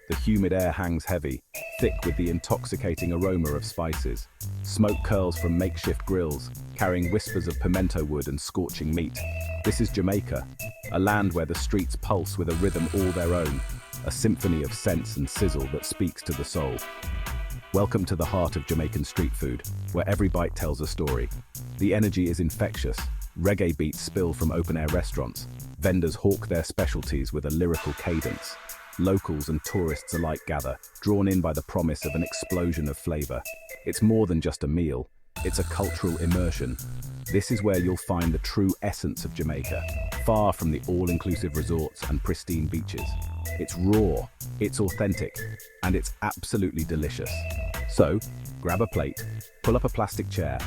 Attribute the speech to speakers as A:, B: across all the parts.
A: The humid air hangs heavy, thick with the intoxicating aroma of spices. Smoke curls from makeshift grills, carrying whispers of pimento wood and scorching meat. This is Jamaica, a land where the streets pulse with a rhythm all their own, a symphony of scents and sizzle that speaks to the soul. Welcome to the heart of Jamaican street food, where every bite tells a story. The energy is infectious. Reggae beats spill from open-air restaurants. Vendors hawk their specialties with a lyrical cadence. Locals and tourists alike gather, drawn in by the promise of an explosion of flavor. It's more than just a meal. It's a cultural immersion. This is where you'll find the true essence of Jamaica, far from the all-inclusive resorts and pristine beaches. It's raw, it's authentic, and it's absolutely delicious. So, grab a plate, pull up a plastic chair,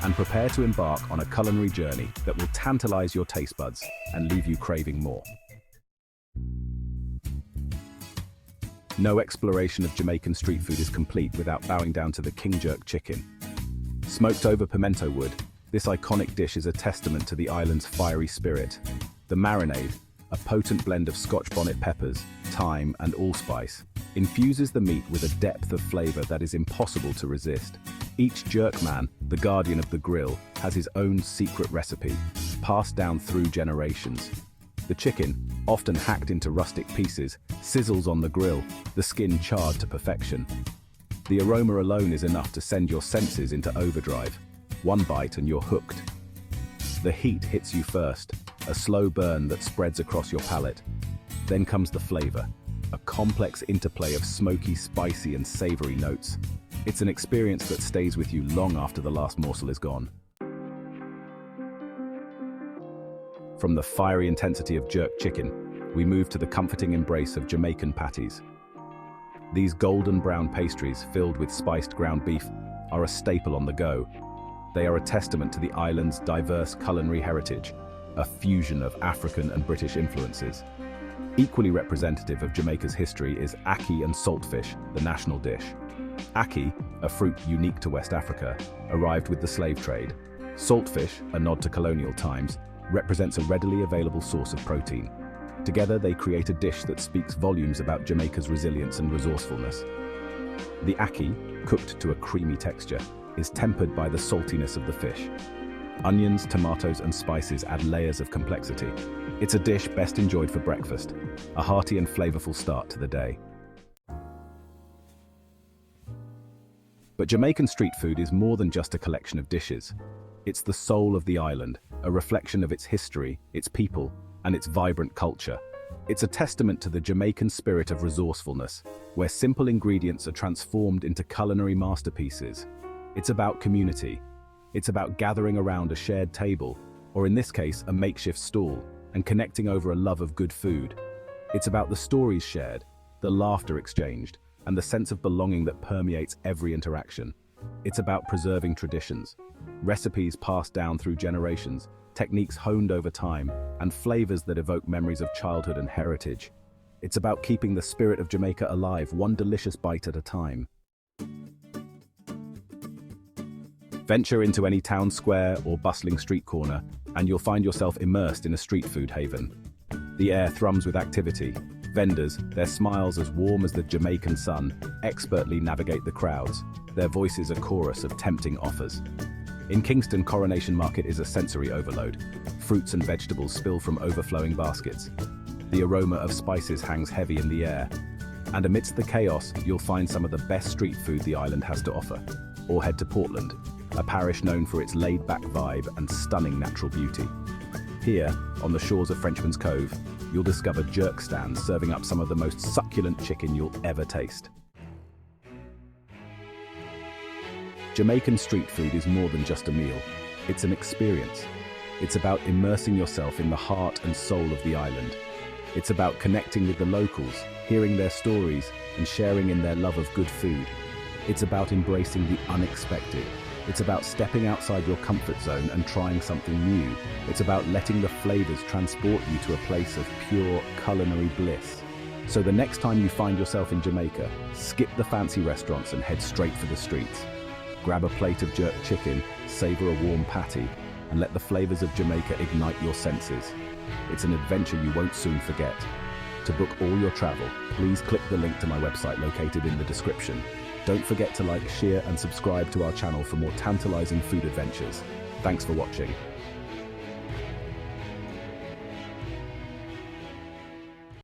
A: and prepare to embark on a culinary journey that will tantalize your taste buds and leave you craving more. No exploration of Jamaican street food is complete without bowing down to the king jerk chicken. Smoked over pimento wood, this iconic dish is a testament to the island's fiery spirit. The marinade, a potent blend of Scotch bonnet peppers, thyme, and allspice, infuses the meat with a depth of flavor that is impossible to resist. Each jerkman, the guardian of the grill, has his own secret recipe, passed down through generations. The chicken, often hacked into rustic pieces, sizzles on the grill, the skin charred to perfection. The aroma alone is enough to send your senses into overdrive. One bite and you're hooked. The heat hits you first, a slow burn that spreads across your palate. Then comes the flavor, a complex interplay of smoky, spicy, and savory notes. It's an experience that stays with you long after the last morsel is gone. From the fiery intensity of jerk chicken, we move to the comforting embrace of Jamaican patties. These golden brown pastries, filled with spiced ground beef, are a staple on the go. They are a testament to the island's diverse culinary heritage, a fusion of African and British influences. Equally representative of Jamaica's history is ackee and saltfish, the national dish. Ackee, a fruit unique to West Africa, arrived with the slave trade. Saltfish, a nod to colonial times, represents a readily available source of protein. Together, they create a dish that speaks volumes about Jamaica's resilience and resourcefulness. The ackee, cooked to a creamy texture, is tempered by the saltiness of the fish. Onions, tomatoes, and spices add layers of complexity. It's a dish best enjoyed for breakfast, a hearty and flavorful start to the day. But Jamaican street food is more than just a collection of dishes. It's the soul of the island, a reflection of its history, its people, and its vibrant culture. It's a testament to the Jamaican spirit of resourcefulness, where simple ingredients are transformed into culinary masterpieces. It's about community. It's about gathering around a shared table, or in this case, a makeshift stall, and connecting over a love of good food. It's about the stories shared, the laughter exchanged, and the sense of belonging that permeates every interaction. It's about preserving traditions, recipes passed down through generations, techniques honed over time, and flavors that evoke memories of childhood and heritage. It's about keeping the spirit of Jamaica alive, one delicious bite at a time. Venture into any town square or bustling street corner, and you'll find yourself immersed in a street food haven. The air thrums with activity. Vendors, their smiles as warm as the Jamaican sun, expertly navigate the crowds, their voices a chorus of tempting offers. In Kingston, Coronation Market is a sensory overload. Fruits and vegetables spill from overflowing baskets. The aroma of spices hangs heavy in the air. And amidst the chaos, you'll find some of the best street food the island has to offer. Or head to Portland, a parish known for its laid-back vibe and stunning natural beauty. Here, on the shores of Frenchman's Cove, you'll discover jerk stands serving up some of the most succulent chicken you'll ever taste. Jamaican street food is more than just a meal. It's an experience. It's about immersing yourself in the heart and soul of the island. It's about connecting with the locals, hearing their stories, and sharing in their love of good food. It's about embracing the unexpected. It's about stepping outside your comfort zone and trying something new. It's about letting the flavors transport you to a place of pure culinary bliss. So the next time you find yourself in Jamaica, skip the fancy restaurants and head straight for the streets. Grab a plate of jerk chicken, savor a warm patty, and let the flavors of Jamaica ignite your senses. It's an adventure you won't soon forget. To book all your travel, please click the link to my website located in the description. Don't forget to like, share and subscribe to our channel for more tantalizing food adventures. Thanks for watching.